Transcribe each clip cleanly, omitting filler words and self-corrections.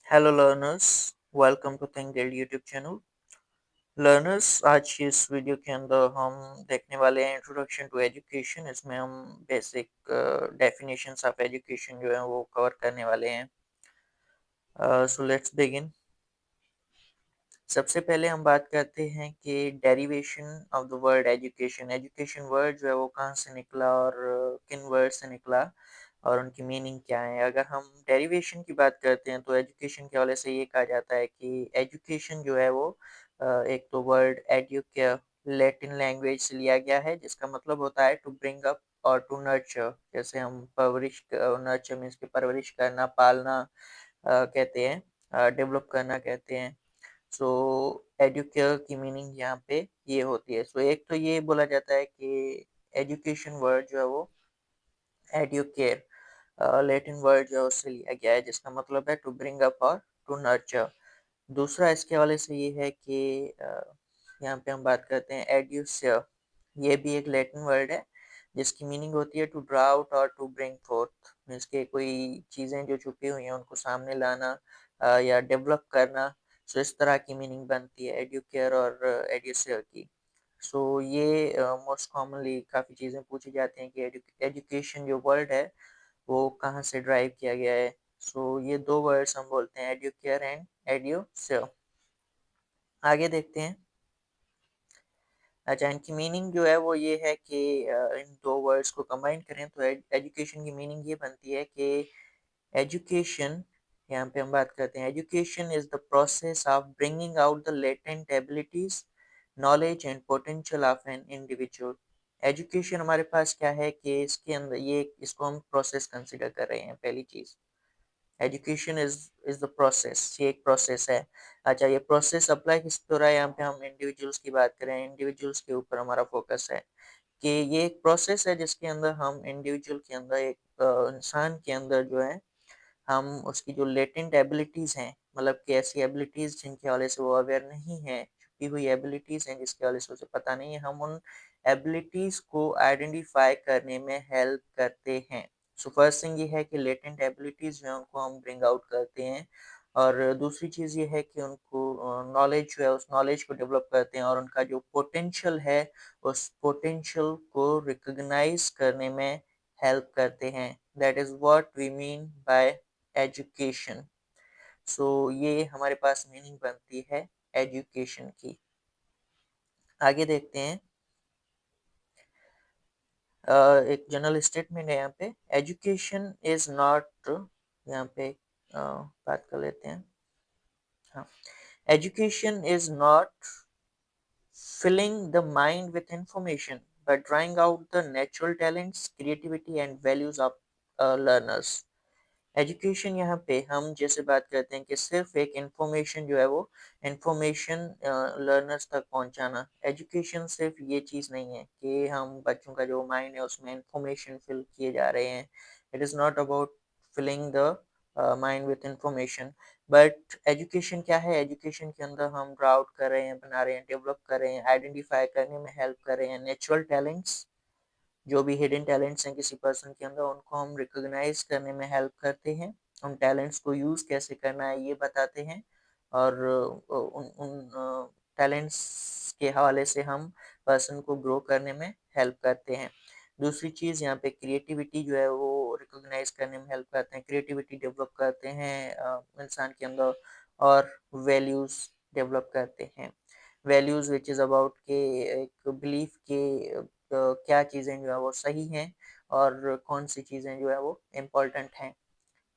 Hello learners, welcome to think daily YouTube channel. Learners, आज की इस वीडियो के अंदर हम देखने वाले हैं इंट्रोडक्शन टू एजुकेशन। इसमें हम बेसिक डेफिनेशंस ऑफ एजुकेशन जो है वो कवर करने वाले हैं। So let's begin. सबसे पहले हम बात करते हैं कि derivation of the word education. Education word जो है वो कहाँ से निकला और किन वर्ड से निकला और उनकी मीनिंग क्या है। अगर हम डेरिवेशन की बात करते हैं तो एजुकेशन के हवाले से ये कहा जाता है कि एजुकेशन जो है वो एक तो वर्ड एडुकेयर लैटिन लैंग्वेज से लिया गया है, जिसका मतलब होता है टू ब्रिंग अप और टू नर्चर। जैसे हम परवरिश, नर्चर मीन्स की परवरिश करना, पालना कहते हैं, डेवलप करना कहते हैं। सो एडुकेयर की मीनिंग यहाँ पे ये होती है। सो एक तो ये बोला जाता है कि एजुकेशन वर्ड जो है वो एडुकेयर लैटिन वर्ड जो है उससे लिया गया है, जिसका मतलब है टू ब्रिंग अप और टू नर्चर। दूसरा इसके हवाले से ये है कि यहाँ पे हम बात करते हैं एड्यूसियर। ये भी एक लैटिन वर्ड है जिसकी मीनिंग होती है टू ड्रा आउट और टू ब्रिंग फोर्थ। मीन्स के कोई चीज़ें जो छुपी हुई हैं उनको सामने लाना या डेवलप करना। सो इस तरह की मीनिंग बनती है एडुकेयर और एड्यूसियर की। सो ये मोस्ट कॉमनली काफ़ी चीज़ें पूछी जाती हैं कि एजुकेशन जो वर्ड है वो कहाँ से ड्राइव किया गया है। सो ये दो वर्ड्स हम बोलते हैं, एडुकेयर एंड एड्यूसियर। आगे देखते हैं। अच्छा, इनकी मीनिंग जो है वो ये है कि इन दो वर्ड्स को कंबाइन करें तो एजुकेशन की मीनिंग ये बनती है कि एजुकेशन, यहाँ पे हम बात करते हैं, education is the process of bringing out the latent abilities, knowledge and potential of an individual. Education हमारे पास क्या है कि इसके अंदर ये इसको हम प्रोसेस कंसिडर कर रहे हैं। पहली चीज, एजुकेशन इज द प्रोसेस, ये एक प्रोसेस है। अच्छा, ये प्रोसेस अप्लाई किस पे हो रहा है? यहाँ पे हम इंडिविजुअल्स की बात करें, इंडिविजुअल्स के ऊपर हमारा फोकस है कि ये एक प्रोसेस है जिसके अंदर हम इंडिविजुअल के अंदर, एक इंसान के अंदर जो है, हम उसकी जो लेटेंट एबिलिटीज़ हैं, मतलब कि ऐसी एबिलिटीज़ जिनके हवाले से वो अवेयर नहीं है, छुपी हुई एबिलिटीज़ हैं जिसके हवाले से उसे पता नहीं है, हम उन एबिलिटीज़ को आइडेंटिफाई करने में हेल्प करते हैं। सो फर्स्ट थिंग ये है कि लेटेंट एबिलिटीज़ जो है उनको हम ब्रिंग आउट करते हैं, और दूसरी चीज़ ये है कि उनको नॉलेज जो है उस नॉलेज को डेवलप करते हैं, और उनका जो पोटेंशियल है उस पोटेंशियल को रिकॉग्नाइज करने में हेल्प करते हैं। That is what we mean by education. So ये हमारे पास मीनिंग बनती है एजुकेशन की। आगे देखते हैं। एक जनरल स्टेटमेंट है यहाँ पे, एजुकेशन इज नॉट, यहाँ पे बात कर लेते हैं। हाँ, education is not filling the mind with information but drawing out the natural talents, creativity and values of learners। Education यहाँ पे हम जैसे बात करते हैं कि सिर्फ एक इंफॉर्मेशन जो है वो इंफॉर्मेशन लर्नर्स तक पहुंचाना। एजुकेशन सिर्फ ये चीज़ नहीं है कि हम बच्चों का जो माइंड है उसमें इंफॉर्मेशन फिल किए जा रहे हैं। It is not about filling the mind with information, but education क्या है? एजुकेशन के अंदर हम ड्रा आउट कर रहे हैं, बना रहे हैं, डेवलप कर रहे हैं, आइडेंटिफाई करने में हेल्प कर रहे हैं नेचुरल टैलेंट्स, जो भी हिडन टैलेंट्स हैं किसी पर्सन के अंदर, उनको हम रिकॉग्नाइज करने में हेल्प करते हैं। उन टैलेंट्स को यूज़ कैसे करना है ये बताते हैं, और उन उन टैलेंट्स के हवाले से हम पर्सन को ग्रो करने में हेल्प करते हैं। दूसरी चीज़ यहाँ पे क्रिएटिविटी जो है वो रिकॉग्नाइज करने में हेल्प करते हैं, क्रिएटिविटी डेवलप करते हैं इंसान के अंदर, और वैल्यूज़ डेवलप करते हैं। वैल्यूज़ विच इज़ अबाउट के एक बिलीफ के क्या चीज़ें जो है वो सही हैं और कौन सी चीज़ें जो है वो इम्पोर्टेंट हैं।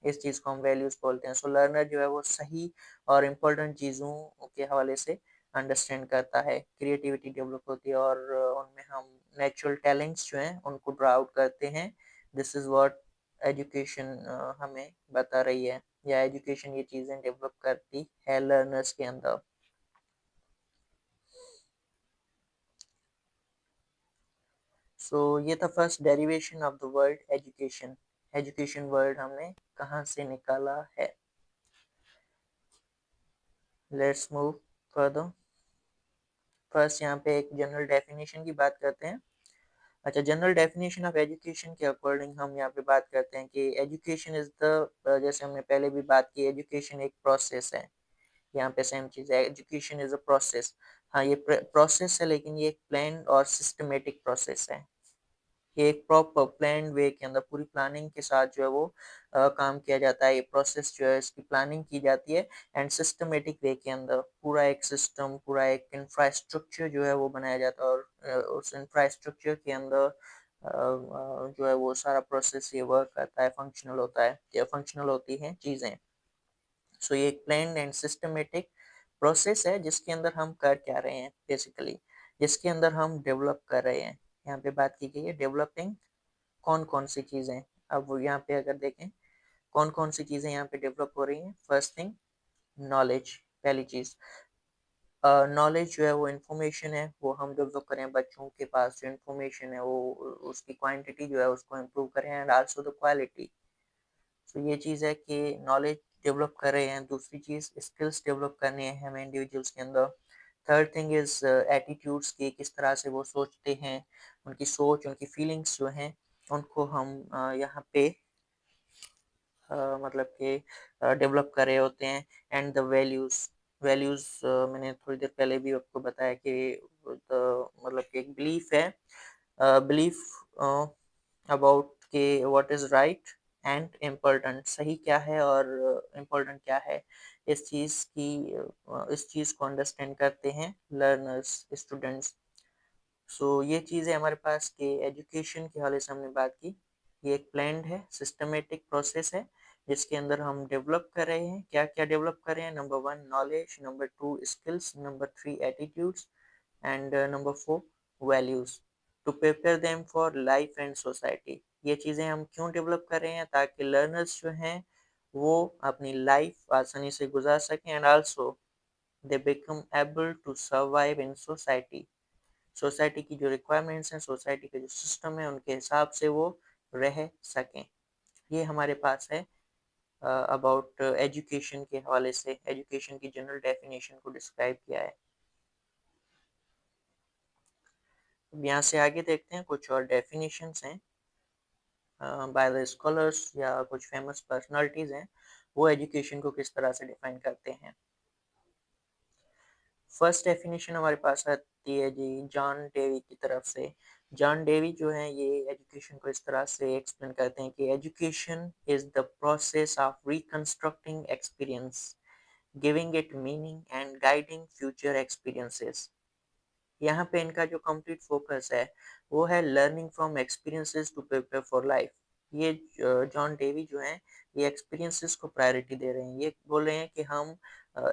इस चीज़ को हम वैल्यूज़ बोलते हैं। सो लर्नर जो है वो सही और इम्पोर्टेंट चीज़ों के हवाले से अंडरस्टैंड करता है, क्रिएटिविटी डेवलप होती है, और उनमें हम नेचुरल टैलेंट्स जो हैं उनको ड्रा आउट करते हैं। दिस इज़ व्हाट एजुकेशन हमें बता रही है, या एजुकेशन ये चीज़ें डेवलप करती है लर्नर्स के अंदर। सो ये था first derivation of the word education. Education word हमने कहाँ से निकाला है। Let's move further. फर्स्ट यहाँ पे एक जनरल डेफिनेशन की बात करते हैं। अच्छा, जनरल डेफिनेशन ऑफ एजुकेशन के अकॉर्डिंग हम यहाँ पे बात करते हैं कि एजुकेशन इज द, जैसे हमने पहले भी बात की, एजुकेशन एक प्रोसेस है। यहाँ पे सेम चीज है, एजुकेशन इज अ प्रोसेस। हाँ, ये प्रोसेस है, लेकिन ये एक प्लान और सिस्टमेटिक प्रोसेस है। ये एक प्रॉपर प्लान वे के अंदर पूरी प्लानिंग के साथ जो है वो काम किया जाता है। ये प्रोसेस जो है इसकी प्लानिंग की जाती है एंड सिस्टमेटिक वे के अंदर पूरा एक सिस्टम, पूरा एक इंफ्रास्ट्रक्चर जो है वो बनाया जाता है, और उस इंफ्रास्ट्रक्चर के अंदर जो है वो सारा प्रोसेस ये वर्क करता है, फंक्शनल होता है, या फंक्शनल होती हैं चीज़ें। सो ये एक प्लान्ड एंड सिस्टमेटिक प्रोसेस है जिसके अंदर हम कर क्या रहे हैं बेसिकली, जिसके अंदर हम डेवलप कर रहे हैं। यहाँ पे बात की गई है डेवलपिंग कौन कौन सी चीज़ें। अब वो यहाँ पे अगर देखें कौन कौन सी चीज़ें यहाँ पे डेवलप हो रही हैं। फर्स्ट थिंग, नॉलेज, पहली चीज़। नॉलेज जो है वो इन्फॉर्मेशन है, वो हम डेवलप करें, बच्चों के पास जो इन्फॉर्मेशन है वो उसकी क्वांटिटी जो है उसको इम्प्रूव करें एंड आल्सो द क्वालिटी। तो ये चीज़ है कि नॉलेज डेवलप कर रहे हैं। दूसरी चीज़, स्किल्स डेवलप करने हैं हमें इंडिविजुअल्स के अंदर। थर्ड थिंग इज़ एटीट्यूड्स की, किस तरह से वो सोचते हैं, उनकी सोच, उनकी फीलिंग्स जो हैं उनको हम यहाँ पे मतलब कि डेवलप कर रहे होते हैं। एंड द वैल्यूज़, वैल्यूज़ मैंने थोड़ी देर पहले भी आपको बताया कि मतलब कि एक बिलीफ है, बिलीफ अबाउट कि what is right and important, सही क्या है और इम्पोर्टेंट क्या है। इस चीज़ की इस चीज़ को अंडरस्टैंड करते हैं लर्नर्स, स्टूडेंट्स। सो ये चीज़ है हमारे पास कि एजुकेशन के हवाले से हमने बात की। ये एक प्लान्ड है, सिस्टमेटिक प्रोसेस है जिसके अंदर हम डेवलप कर रहे हैं। क्या क्या डेवलप कर रहे हैं? Number one knowledge, number two skills, number three attitudes and number four values to prepare them for life and society. ये चीज़ें हम क्यों डेवलप कर रहे हैं? ताकि लर्नर्स जो हैं वो अपनी लाइफ आसानी से गुजार सकें and also they become able to survive in society. Society की जो रिक्वायरमेंट्स हैं, सोसाइटी का जो सिस्टम है, उनके हिसाब से वो रह सकें। ये हमारे पास है अबाउट एजुकेशन के हवाले से, एजुकेशन की जनरल डेफिनेशन को डिस्क्राइब किया है। अब यहाँ से आगे देखते हैं कुछ और डेफिनेशंस हैं बाय द स्कॉलर्स या कुछ फेमस पर्सनालिटीज हैं, वो एजुकेशन को किस तरह से डिफाइन करते हैं। फर्स्ट डेफिनेशन हमारे पास आती है जी जॉन डेवी की तरफ से। जॉन डेवी जो है ये एजुकेशन को इस तरह से एक्सप्लेन करते हैं कि education is the process of reconstructing experience, giving it meaning and guiding future experiences. यहाँ पे इनका जो कंप्लीट फोकस है वो है learning from experiences to prepare for life. ये जॉन डेवी जो हैं ये एक्सपीरियंसेस को प्रायोरिटी दे रहे हैं। ये बोल रहे हैं कि हम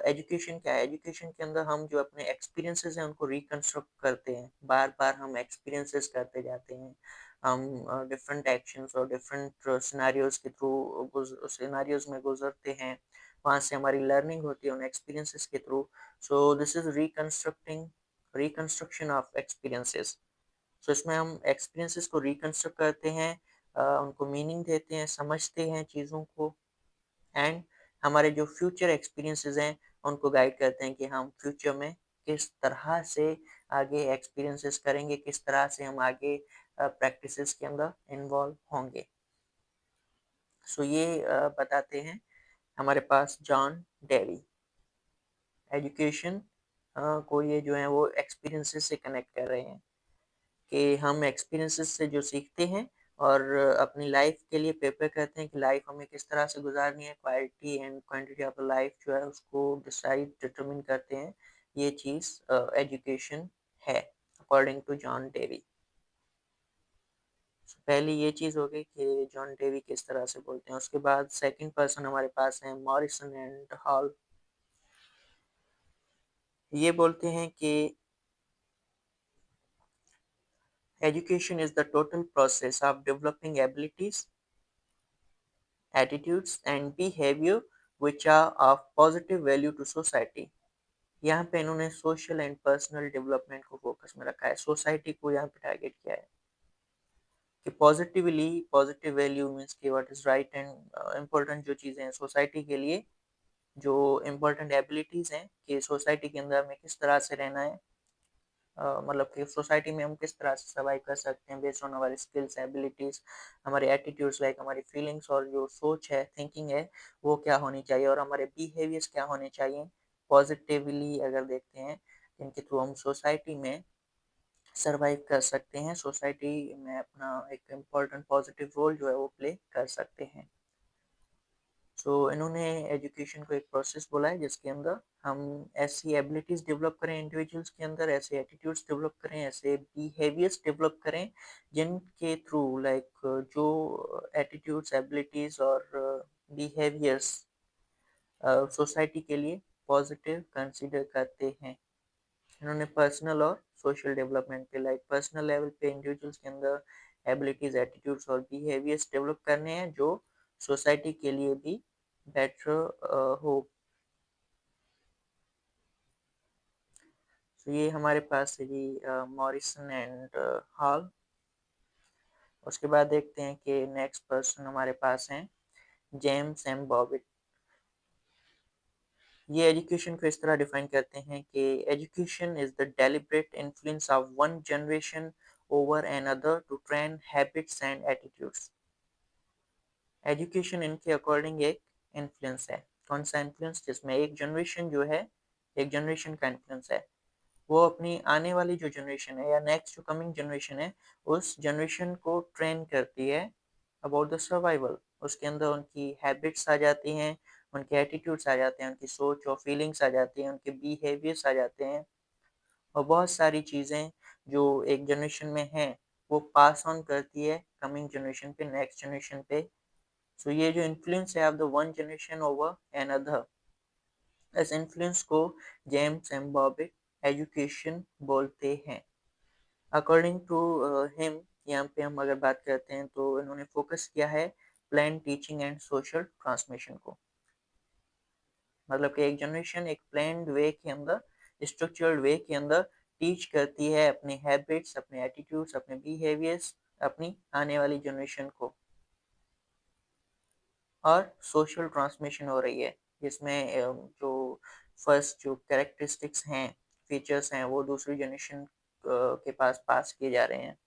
एजुकेशन क्या है, एजुकेशन के अंदर हम जो अपने एक्सपीरियंसेस हैं उनको रिकंस्ट्रक्ट करते हैं, बार बार हम एक्सपीरियंसेस करते जाते हैं। हम डिफरेंट एक्शंस और डिफरेंट सिनेरियोज के थ्रू सिनेरियोज में गुजरते हैं, वहाँ से हमारी लर्निंग होती है उन एक्सपीरियंसेस के through. So this is reconstructing, reconstruction of experiences. So इसमें हम एक्सपीरियंसेस को रिकंस्ट्रक्ट करते हैं, उनको मीनिंग देते हैं, समझते हैं चीज़ों को एंड हमारे जो फ्यूचर एक्सपीरियंसेस हैं उनको गाइड करते हैं कि हम फ्यूचर में किस तरह से आगे एक्सपीरियंसेस करेंगे, किस तरह से हम आगे प्रैक्टिसेस के अंदर इन्वॉल्व होंगे। सो ये बताते हैं हमारे पास जॉन डेवी। एजुकेशन को ये जो है वो एक्सपीरियंसेस से कनेक्ट कर रहे हैं कि हम एक्सपीरियंसेस से जो सीखते हैं और अपनी लाइफ के लिए प्रिपेयर करते हैं कि लाइफ हमें किस तरह से गुजारनी है, quality and quantity of life जो है उसको डिसाइड डिटरमिन करते हैं। ये चीज़ एजुकेशन है अकॉर्डिंग टू जॉन डेवी। पहली ये चीज़ हो गई कि जॉन डेवी किस तरह से बोलते हैं। उसके बाद सेकंड पर्सन हमारे पास है मॉरिसन एंड हॉल। ये बोलते हैं कि education is the total process of developing abilities, attitudes, and behavior which are of positive value to society। यहाँ पे इन्होंने सोशल एंड पर्सनल डेवलपमेंट को फोकस में रखा है, सोसाइटी को यहाँ पे टारगेट किया है कि पॉजिटिवली, पॉजिटिव वैल्यू मीन्स कि what is right and important जो चीज़ें हैं सोसाइटी के लिए, जो इम्पोर्टेंट एबिलिटीज़ हैं कि सोसाइटी के अंदर हमें किस तरह से रहना है, मतलब कि सोसाइटी में हम किस तरह से सर्वाइव कर सकते हैं बेस्ड ऑन हमारे स्किल्स एबिलिटीज, हमारे एटीट्यूड्स, लाइक हमारी फीलिंग्स और जो सोच है, थिंकिंग है, वो क्या होनी चाहिए, और हमारे बिहेवियर्स क्या होने चाहिए पॉजिटिवली अगर देखते हैं, जिनके थ्रू हम सोसाइटी में सर्वाइव कर सकते हैं, सोसाइटी में अपना एक इम्पोर्टेंट पॉजिटिव रोल जो है वो प्ले कर सकते हैं। इन्होंने एजुकेशन को एक प्रोसेस बोला है जिसके अंदर हम ऐसी एबिलिटीज डेवलप करें इंडिविजुअल्स के अंदर, ऐसे एटीट्यूड्स डेवलप करें, ऐसे बिहेवियर्स डेवलप करें जिनके थ्रू लाइक जो एटीट्यूड्स, एबिलिटीज और बिहेवियर्स सोसाइटी के लिए पॉजिटिव कंसीडर करते हैं। इन्होंने पर्सनल और सोशल डेवलपमेंट पे, लाइक पर्सनल लेवल पे इंडिविजुअल्स के अंदर एबिलिटीज, एटीट्यूड्स और बिहेवियर्स डेवलप करने हैं जो सोसाइटी के लिए भी बेटर हो। तो ये हमारे पास है जी मॉरिसन एंड हॉल। उसके बाद देखते हैं कि नेक्स्ट पर्सन हमारे पास हैं जेम्स एम बॉबिट। ये एजुकेशन को इस तरह डिफाइन करते हैं कि education is the deliberate influence of one generation over another to train habits and attitudes. Education इनके अकॉर्डिंग एक इन्फ्लुएंस है। कौन सा इन्फ्लुएंस? जिसमें एक जनरेशन जो है, एक जनरेशन का इन्फ्लुएंस है, वो अपनी आने वाली जो जनरेशन है या नेक्स्ट जो कमिंग जनरेशन है, उस जनरेशन को ट्रेन करती है अबाउट द सर्वाइवल। उसके अंदर उनकी हैबिट्स आ जाती हैं, उनके एटीट्यूड्स आ जाते हैं, उनकी सोच और फीलिंग्स आ जाती हैं, उनके बिहेवियर्स आ जाते हैं, और बहुत सारी चीज़ें जो एक जनरेशन में हैं वो पास ऑन करती है कमिंग जनरेशन पे, नेक्स्ट जनरेशन पे। ये जो इन्फ्लुएंस है of the one generation over another, इस इन्फ्लुएंस को जेम्स एम बॉबिट एजुकेशन बोलते हैं। अकॉर्डिंग टू हिम, यहाँ पे हम अगर बात करते हैं तो इन्होंने फोकस किया है plan teaching and social transmission को। मतलब कि एक जनरेशन एक प्लान्ड वे के अंदर, स्ट्रक्चर्ड वे के अंदर टीच करती है अपने हैबिट्स, अपने एटीट्यूड्स, अपने बिहेवियर्स अपनी आने वाली जनरेशन को, और सोशल ट्रांसमिशन हो रही है जिसमें जो फर्स्ट जो कैरेक्टरिस्टिक्स हैं, फीचर्स हैं, वो दूसरी जनरेशन के पास किए जा रहे हैं,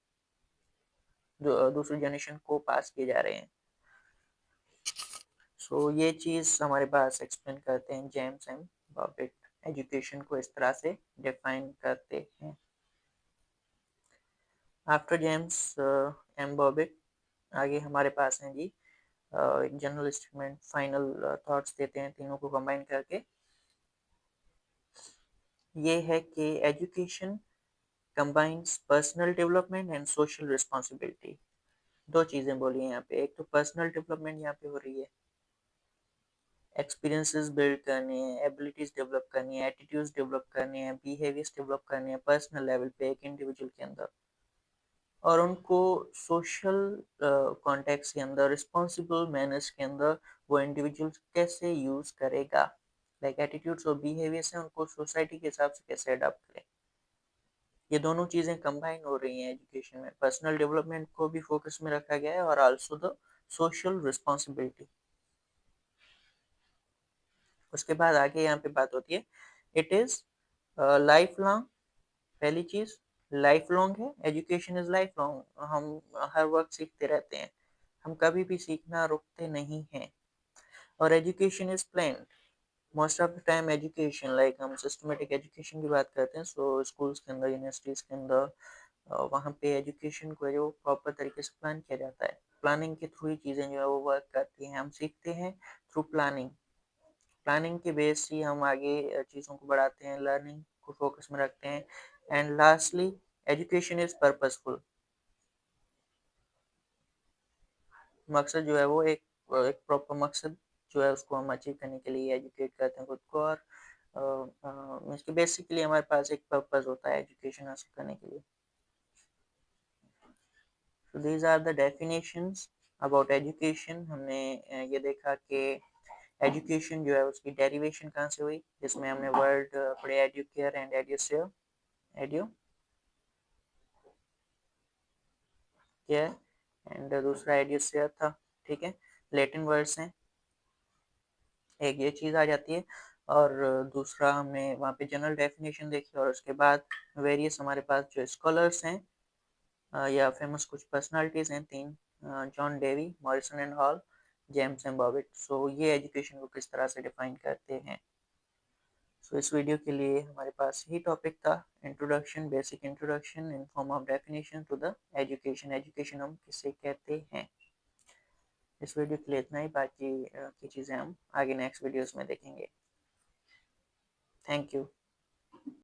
दूसरी जनरेशन को पास किए जा रहे हैं। ये चीज़ हमारे पास एक्सप्लेन करते हैं जेम्स एम बॉबिट, एजुकेशन को इस तरह से डिफाइन करते हैं। आफ्टर जेम्स एम बॉबिट आगे हमारे पास हैं जी एक जनरल स्टेटमेंट, फाइनल थॉट्स देते हैं तीनों को कंबाइन करके। ये है कि education combines personal development and social responsibility. दो चीज़ें बोली हैं यहाँ पे, एक तो पर्सनल डेवलपमेंट यहाँ पे हो रही है, एक्सपीरियंसेस बिल्ड करने हैं, एबिलिटीज डेवलप करनी है, एटीट्यूड्स डेवलप करने हैं, बिहेवियर्स डेवलप करने हैं पर्सनल लेवल पे एक इंडिविजुअल के अंदर, और उनको सोशल कॉन्टेक्स्ट के अंदर, रिस्पॉन्सिबल मैनर्स के अंदर वो इंडिविजुअल कैसे यूज करेगा, लाइक एटीट्यूड्स और बिहेवियर्स हैं उनको सोसाइटी के हिसाब से कैसे अडॉप्ट करें। ये दोनों चीज़ें कंबाइन हो रही हैं एजुकेशन में, पर्सनल डेवलपमेंट को भी फोकस में रखा गया है और आल्सो द सोशल रिस्पॉन्सिबिलिटी। उसके बाद आगे यहाँ पे बात होती है, इट इज लाइफ लॉन्ग। पहली चीज लाइफ लॉन्ग है, एजुकेशन इज लाइफ लॉन्ग, हम हर वक्त सीखते रहते हैं, हम कभी भी सीखना रुकते नहीं हैं। और education is planned, most of the time education, like हम सिस्टमेटिक एजुकेशन की बात करते हैं, स्कूल्स के अंदर, यूनिवर्सिटीज़ के अंदर, वहाँ पे एजुकेशन को जो प्रॉपर तरीके से प्लान किया जाता है, प्लानिंग के थ्रू ही चीज़ें जो है वो वर्क करती हैं, हम सीखते हैं थ्रू प्लानिंग, प्लानिंग के बेस ही हम आगे चीज़ों को बढ़ाते हैं, लर्निंग को फोकस में रखते हैं। And lastly education is purposeful, मकसद जो है वो एक प्रॉपर मकसद जो है उसको हम अचीव करने के लिए एजुकेट करते हैं खुद को, और इसके बेसिकली हमारे पास एक पर्पस होता है एजुकेशन हासिल करने के लिए। So these are the definitions about education। हमने ये देखा कि एजुकेशन जो है उसकी डेरिवेशन कहाँ से हुई, जिसमें हमने वर्ड पढ़े educare and educere, educare and दूसरा एड्यूसेयर था, ठीक है, लैटिन वर्ड्स हैं, एक ये चीज़ आ जाती है। और दूसरा हमने वहाँ पे जनरल डेफिनेशन देखी और उसके बाद वेरियस हमारे पास जो स्कॉलर्स हैं या फेमस कुछ पर्सनालिटीज़ हैं तीन, John Dewey, Morrison and Hall, James and Bobbitt. So ये एजुकेशन को किस तरह से डिफाइन करते हैं। सो इस वीडियो के लिए हमारे पास ही टॉपिक था, introduction, basic introduction in form of definition to the education. Education हम किसे कहते हैं। इस वीडियो के लिए इतना ही, बाकी की चीज़ें हम आगे नेक्स्ट वीडियोस में देखेंगे। Thank you.